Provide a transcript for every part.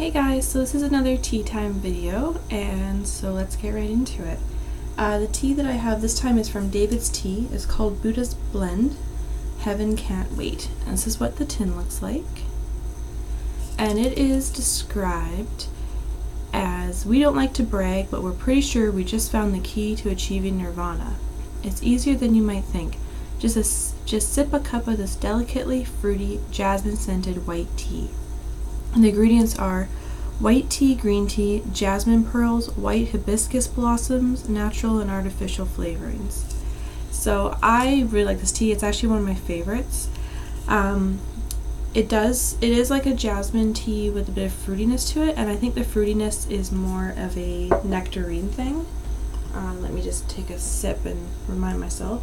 Hey guys, so this is another tea time video, and so let's get right into it. The tea that I have this time is from David's Tea. It's called Buddha's Blend, Heaven Can't Wait. And this is what the tin looks like. And it is described as, we don't like to brag, but we're pretty sure we just found the key to achieving nirvana. It's easier than you might think. Just sip a cup of this delicately fruity, jasmine-scented white tea. And the ingredients are white tea, green tea, jasmine pearls, white hibiscus blossoms, natural and artificial flavorings. So I really like this tea. It's actually one of my favorites. It is like a jasmine tea with a bit of fruitiness to it, and I think the fruitiness is more of a nectarine thing. Let me just take a sip and remind myself.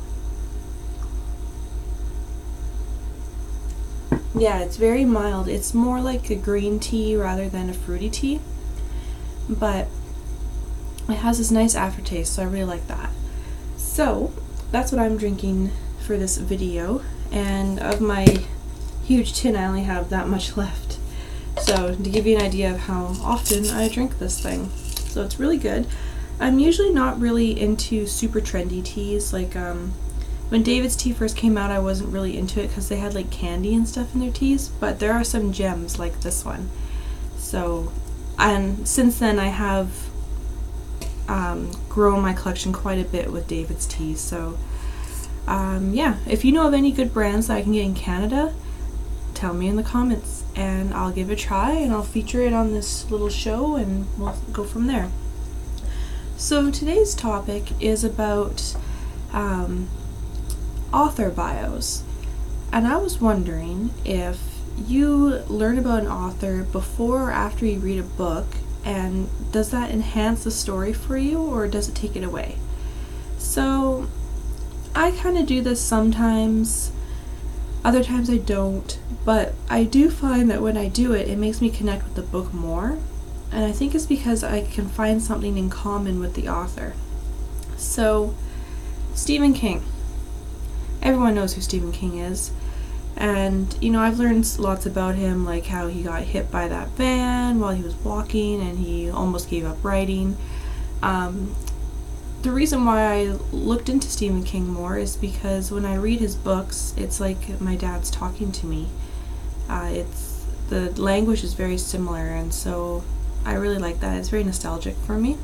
Yeah, it's very mild. It's more like a green tea rather than a fruity tea, but it has this nice aftertaste, so I really like that. So that's what I'm drinking for this video, and of my huge tin I only have that much left. So to give you an idea of how often I drink this thing. So it's really good. I'm usually not really into super trendy teas, like when David's Tea first came out, I wasn't really into it because they had like candy and stuff in their teas, but there are some gems like this one. So, and since then I have grown my collection quite a bit with David's Tea. So, yeah, if you know of any good brands that I can get in Canada, tell me in the comments and I'll give it a try and I'll feature it on this little show and we'll go from there. So today's topic is about author bios, and I was wondering if you learn about an author before or after you read a book, and does that enhance the story for you or does it take it away? So I kind of do this sometimes, other times I don't, but I do find that when I do it, it makes me connect with the book more, and I think it's because I can find something in common with the author. So Stephen King. Everyone knows who Stephen King is, and you know, I've learned lots about him, like how he got hit by that van while he was walking and he almost gave up writing. The reason why I looked into Stephen King more is because when I read his books, it's like my dad's talking to me. The language is very similar, and so I really like that. It's very nostalgic for me.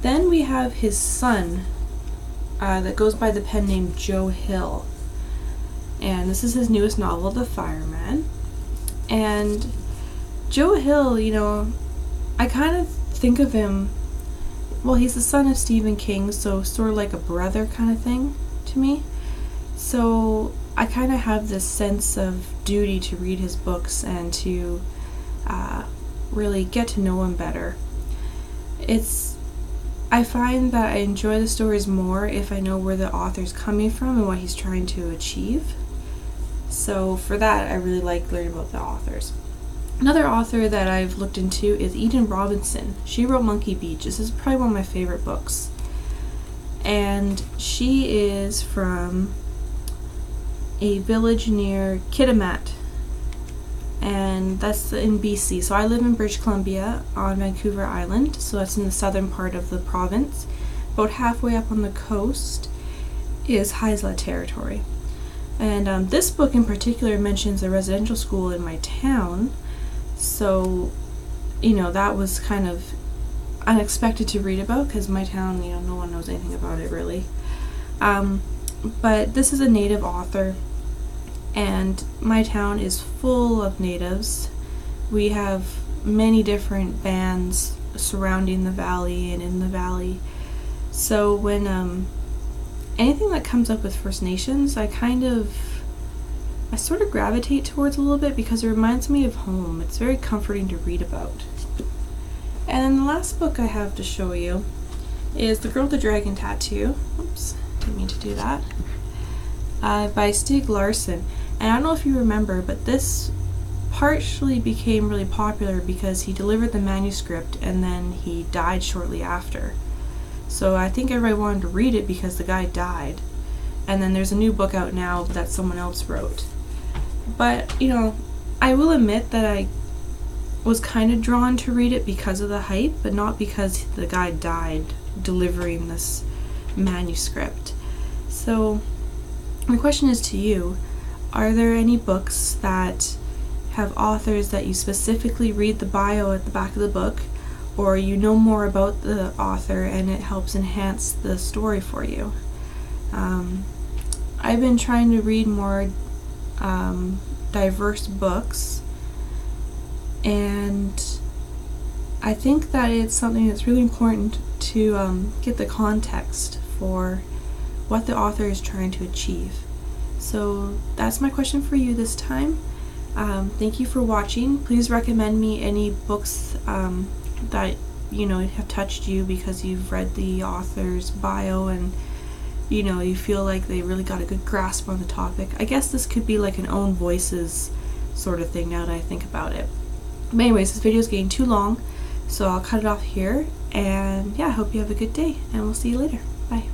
Then we have his son, that goes by the pen name Joe Hill, and this is his newest novel, The Fireman. And Joe Hill, you know, I kind of think of him, well, he's the son of Stephen King, so sort of like a brother kind of thing to me. So I kind of have this sense of duty to read his books and to really get to know him better. I find that I enjoy the stories more if I know where the author's coming from and what he's trying to achieve. So for that, I really like learning about the authors. Another author that I've looked into is Eden Robinson. She wrote Monkey Beach. This is probably one of my favorite books. And she is from a village near Kitimat, and that's in BC. So I live in British Columbia on Vancouver Island, so that's in the southern part of the province. About halfway up on the coast is Haisla territory. And this book in particular mentions a residential school in my town, so you know, that was kind of unexpected to read about because my town, you know, no one knows anything about it really. But this is a native author, and my town is full of natives. We have many different bands surrounding the valley and in the valley. So when anything that comes up with First Nations, I sort of gravitate towards a little bit because it reminds me of home. It's very comforting to read about. And then the last book I have to show you is The Girl with the Dragon Tattoo. Oops, didn't mean to do that. By Stieg Larsson. And I don't know if you remember, but this partially became really popular because he delivered the manuscript and then he died shortly after. So I think everybody wanted to read it because the guy died. And then there's a new book out now that someone else wrote. But, you know, I will admit that I was kind of drawn to read it because of the hype, but not because the guy died delivering this manuscript. So my question is to you, are there any books that have authors that you specifically read the bio at the back of the book, or you know more about the author and it helps enhance the story for you? I've been trying to read more diverse books, and I think that it's something that's really important to get the context for what the author is trying to achieve. So that's my question for you this time. Thank you for watching. Please recommend me any books that have touched you because you've read the author's bio and you feel like they really got a good grasp on the topic. I guess this could be like an own voices sort of thing now that I think about it. But anyways, this video is getting too long, so I'll cut it off here, and yeah, I hope you have a good day, and we'll see you later. Bye.